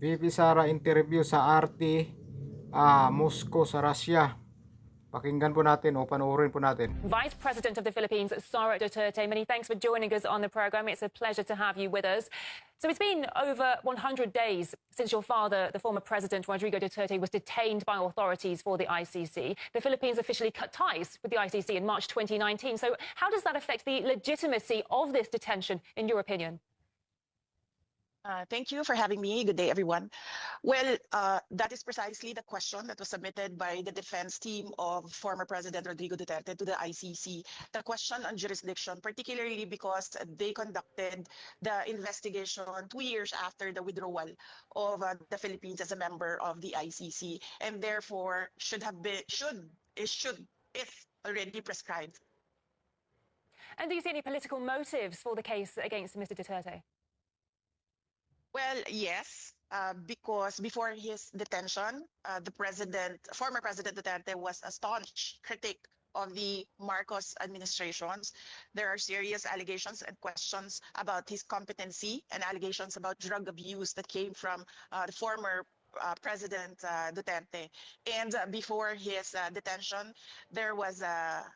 VP Sara interview sa RT Moscow sa Russia. Pakinggan po natin o panoorin po natin. Vice President of the Philippines, SARA Duterte, many thanks for joining us on the program. It's a pleasure to have you with us. So it's been over 100 days since your father, the former president, Rodrigo Duterte, was detained by authorities for the ICC. The Philippines officially cut ties with the ICC in March 2019. So how does that affect the legitimacy of this detention, in your opinion? Thank you for having me. Good day, everyone. Well, that is precisely the question that was submitted by the defense team of former President Rodrigo Duterte to the ICC. The question on jurisdiction, particularly because they conducted the investigation 2 years after the withdrawal of the Philippines as a member of the ICC, and therefore should if already prescribed. And do you see any political motives for the case against Mr. Duterte? Well, yes, because before his detention, former President Duterte was a staunch critic of the Marcos administrations. There are serious allegations and questions about his competency and allegations about drug abuse that came from the former President Duterte. And before his detention, there was a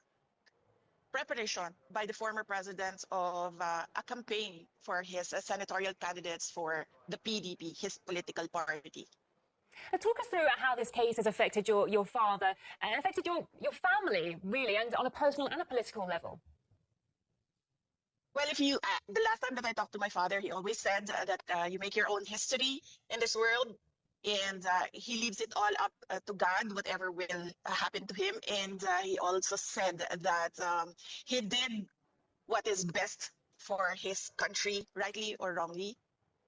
preparation by the former president of a campaign for his senatorial candidates for the PDP, his political party. Talk us through how this case has affected your father and affected your family, really, and on a personal and a political level. Well, the last time that I talked to my father, he always said that you make your own history in this world, and he leaves it all up to God, whatever will happen to him. And he also said that he did what is best for his country, rightly or wrongly.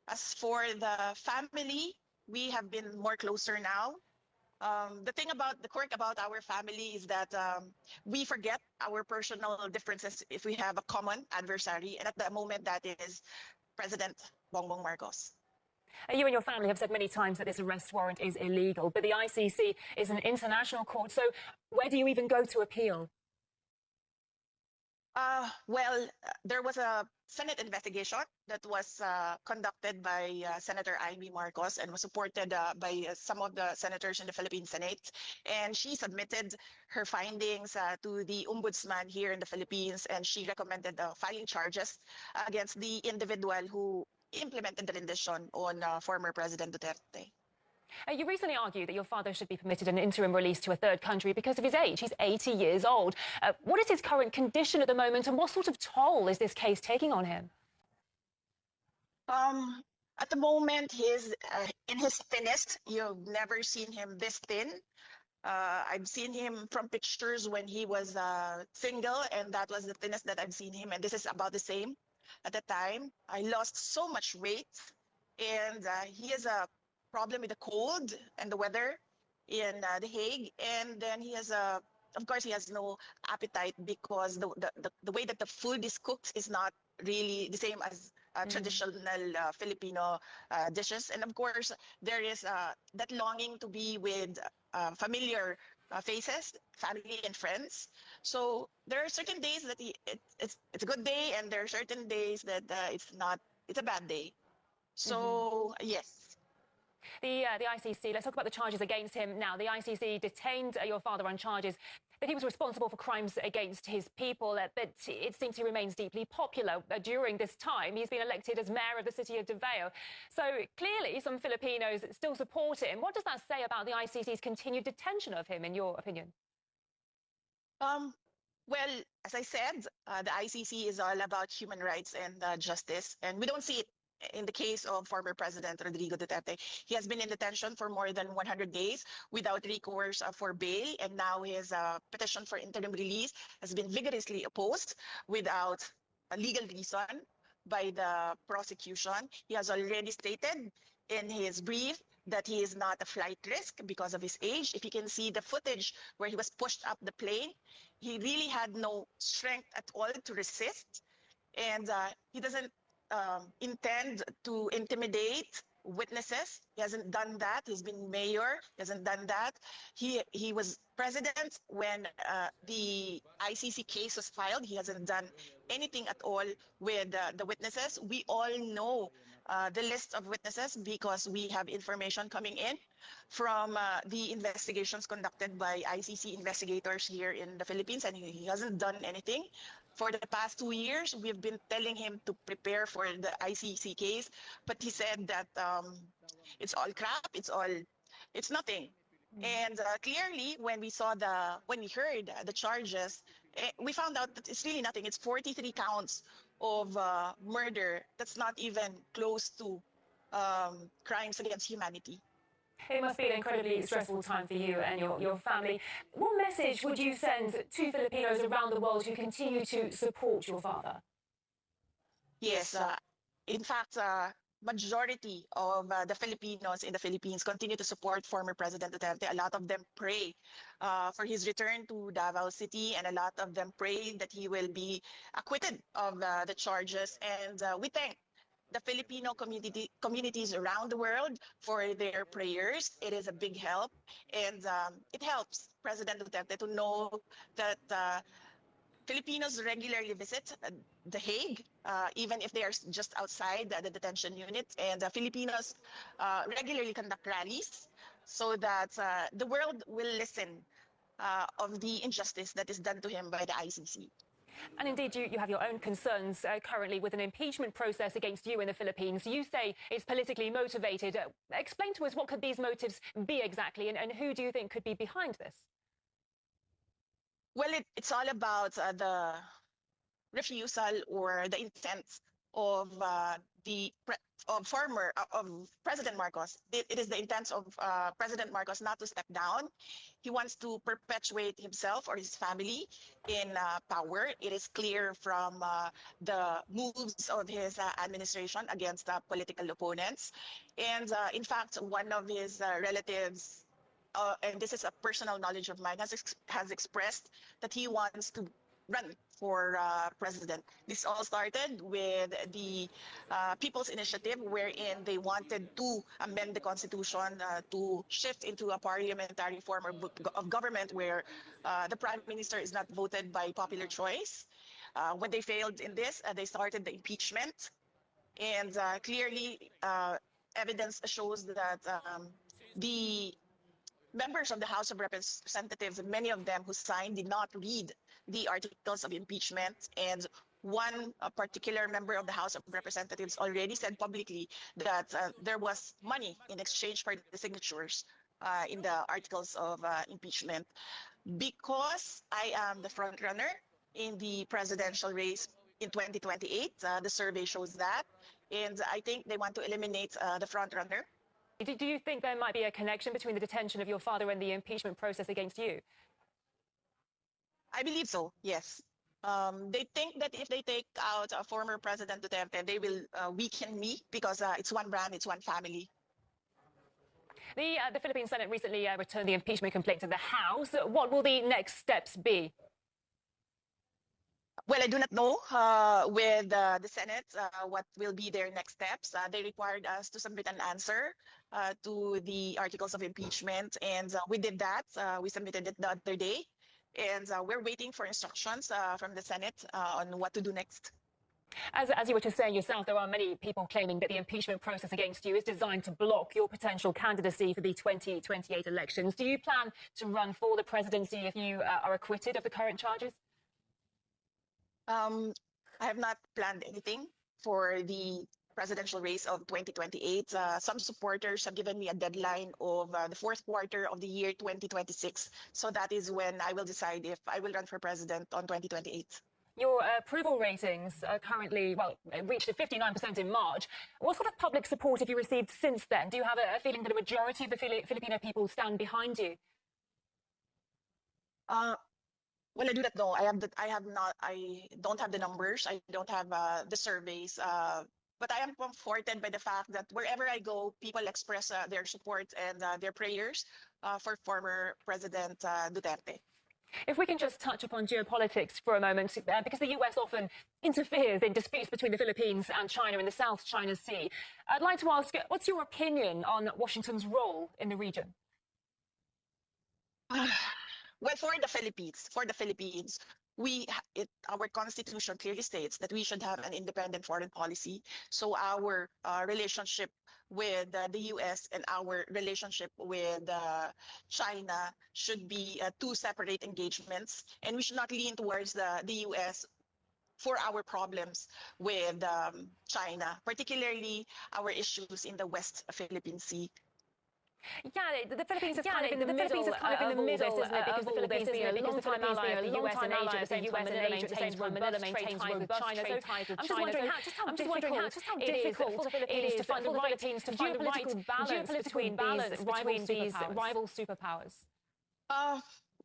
As for the family, we have been more closer now. The quirk about our family is that we forget our personal differences if we have a common adversary, and at the moment that is President Bongbong Marcos. You and your family have said many times that this arrest warrant is illegal, but the ICC is an international court, so where do you even go to appeal? Well, there was a Senate investigation that was conducted by Senator Amy Marcos and was supported by some of the senators in the Philippine Senate. And she submitted her findings to the ombudsman here in the Philippines, and she recommended filing charges against the individual who implemented the rendition on former President Duterte. You recently argued that your father should be permitted an interim release to a third country because of his age. He's 80 years old. What is his current condition at the moment, and what sort of toll is this case taking on him? At the moment, he's in his thinnest. You've never seen him this thin. I've seen him from pictures when he was single, and that was the thinnest that I've seen him, and this is about the same at the time. I lost so much weight, and he has a problem with the cold and the weather in The Hague, and then of course he has no appetite because the way that the food is cooked is not really the same as traditional Filipino dishes. And of course there is that longing to be with familiar faces, family and friends. So there are certain days that it's a good day, and there are certain days that it's a bad day. So yes. The ICC, let's talk about the charges against him now. The ICC detained your father on charges that he was responsible for crimes against his people, but it seems he remains deeply popular during this time. He's been elected as mayor of the city of Davao. So clearly some Filipinos still support him. What does that say about the ICC's continued detention of him, in your opinion? Well, as I said, the ICC is all about human rights and justice, and we don't see it in the case of former President Rodrigo Duterte. He has been in detention for more than 100 days without recourse for bail, and now his petition for interim release has been vigorously opposed without a legal reason by the prosecution. He has already stated in his brief that he is not a flight risk because of his age. If you can see the footage where he was pushed up the plane, he really had no strength at all to resist, and he doesn't intend to intimidate witnesses. He hasn't done that. He's been mayor. He hasn't done that. He was president when the ICC case was filed. He hasn't done anything at all with the witnesses. We all know the list of witnesses because we have information coming in from the investigations conducted by ICC investigators here in the Philippines, and he hasn't done anything. For the past 2 years, we've been telling him to prepare for the ICC case, but he said that it's all crap, it's nothing. And clearly, when we heard the charges, we found out that it's really nothing. It's 43 counts of murder. That's not even close to crimes against humanity. It must be an incredibly stressful time for you and your family. What message would you send to Filipinos around the world who continue to support your father? Yes, in fact, majority of the Filipinos in the Philippines continue to support former President Duterte. A lot of them pray for his return to Davao City, and a lot of them pray that he will be acquitted of the charges. And we thank the Filipino communities around the world for their prayers. It is a big help, and it helps President Duterte to know that Filipinos regularly visit The Hague, even if they are just outside the detention unit. And Filipinos regularly conduct rallies so that the world will listen of the injustice that is done to him by the ICC. And indeed, you have your own concerns currently with an impeachment process against you in the Philippines. You say it's politically motivated. Explain to us what could these motives be exactly, and who do you think could be behind this? Well, it's all about the refusal or the intent of President Marcos. It is the intent of President Marcos not to step down. He wants to perpetuate himself or his family in power. It is clear from the moves of his administration against political opponents. And in fact, one of his relatives, and this is a personal knowledge of mine, has expressed that he wants to run for president. This all started with the People's Initiative, wherein they wanted to amend the constitution to shift into a parliamentary form of government where the prime minister is not voted by popular choice. When they failed in this, they started the impeachment. And clearly, evidence shows that the members of the House of Representatives, many of them who signed, did not read the articles of impeachment. And one particular member of the House of Representatives already said publicly that there was money in exchange for the signatures in the articles of impeachment. Because I am the front runner in the presidential race in 2028, the survey shows that. And I think they want to eliminate the front runner. Do you think there might be a connection between the detention of your father and the impeachment process against you? I believe so, yes. They think that if they take out former President Duterte, they will weaken me because it's one brand, it's one family. The Philippine Senate recently returned the impeachment complaint to the House. What will the next steps be? Well, I do not know with the Senate what will be their next steps. They required us to submit an answer to the articles of impeachment, and we did that. We submitted it the other day, and we're waiting for instructions from the Senate on what to do next. As you were just saying yourself, there are many people claiming that the impeachment process against you is designed to block your potential candidacy for the 2028 elections. Do you plan to run for the presidency if you are acquitted of the current charges? I have not planned anything for the presidential race of 2028. Some supporters have given me a deadline of the fourth quarter of the year 2026. So that is when I will decide if I will run for president on 2028. Your approval ratings are currently, well, reached 59% in March. What sort of public support have you received since then? Do you have a feeling that a majority of the Filipino people stand behind you? Well, I do not know. I don't have the numbers. I don't have the surveys. But I am comforted by the fact that wherever I go, people express their support and their prayers for former President Duterte. If we can just touch upon geopolitics for a moment, because the US often interferes in disputes between the Philippines and China in the South China Sea. I'd like to ask, what's your opinion on Washington's role in the region? Well, for the Philippines, our constitution clearly states that we should have an independent foreign policy. So our relationship with the US and our relationship with China should be two separate engagements, and we should not lean towards the US for our problems with China, particularly our issues in the West Philippine Sea. Yeah, the Philippines is kind of in the middle of all this, isn't it? Because the Philippines being a long-time ally of the US and Asia at the same time, and Manila maintains robust trade ties with China. I'm just wondering just how difficult for the Philippines to find the right geopolitical balance between these rival superpowers.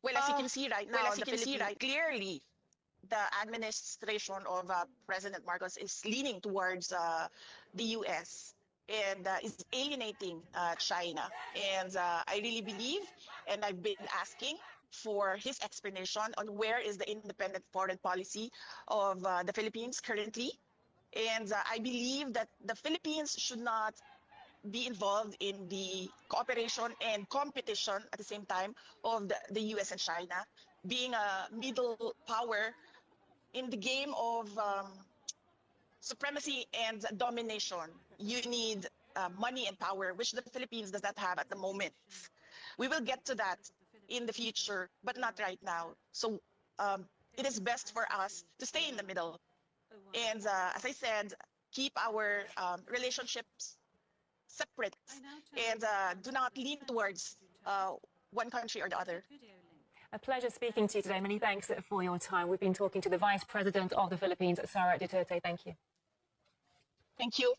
Well, as you can see right now, clearly the administration of President Marcos is leaning towards the US and is alienating China. And I really believe, and I've been asking for his explanation on where is the independent foreign policy of the Philippines currently. And I believe that the Philippines should not be involved in the cooperation and competition at the same time of the US and China, being a middle power in the game of supremacy and domination. You need money and power, which the Philippines does not have at the moment. We will get to that in the future, but not right now. So it is best for us to stay in the middle. And as I said, keep our relationships separate and do not lean towards one country or the other. A pleasure speaking to you today. Many thanks for your time. We've been talking to the Vice President of the Philippines, SARA Duterte. Thank you. Thank you.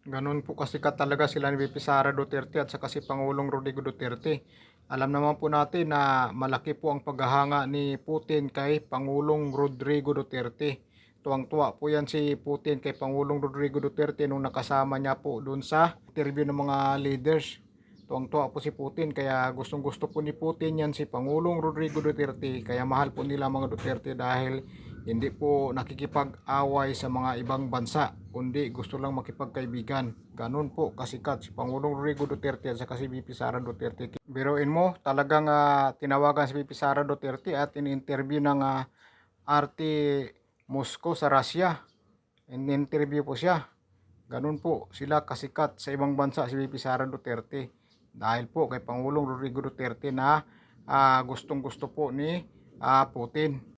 Ganun po kasikat talaga sila ni VP Sara Duterte at saka si Pangulong Rodrigo Duterte. Alam naman po natin na malaki po ang paghahanga ni Putin kay Pangulong Rodrigo Duterte. Tuwang-tuwa po yan si Putin kay Pangulong Rodrigo Duterte nung nakasama niya po doon sa interview ng mga leaders. Tuwang-tuwa po si Putin, kaya gustong-gusto po ni Putin yan si Pangulong Rodrigo Duterte. Kaya mahal po nila mga Duterte dahil hindi po nakikipag-away sa mga ibang bansa, kundi gusto lang makipagkaibigan. Ganun po kasikat si Pangulong Rodrigo Duterte at saka si VP Sara Duterte. Biruin mo, talagang tinawagan si VP Sara Duterte at in-interview ng RT Moscow sa Russia. In-interview po siya. Ganun po sila kasikat sa ibang bansa si VP Sara Duterte. Dahil po kay Pangulong Rodrigo Duterte na gustong gusto po ni Putin.